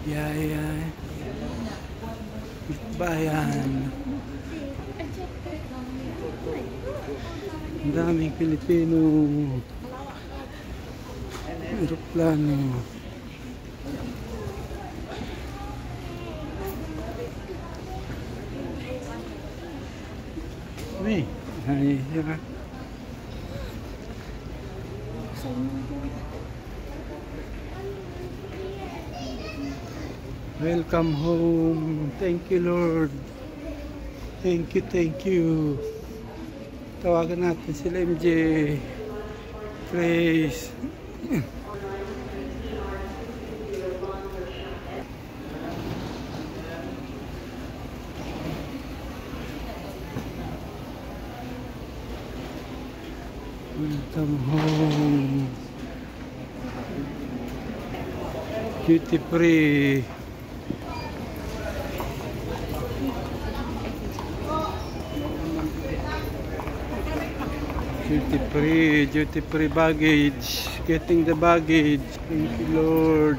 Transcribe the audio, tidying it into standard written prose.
Yaya. Bayan. Ang daming Pilipino. Aeroplano. Uy, ay, yan. Welcome home. Thank you, Lord. Thank you, thank you. Tawagan natin sila MJ. Praise. Welcome home. Duty free. Duty free baggage. Getting the baggage. Thank you, Lord.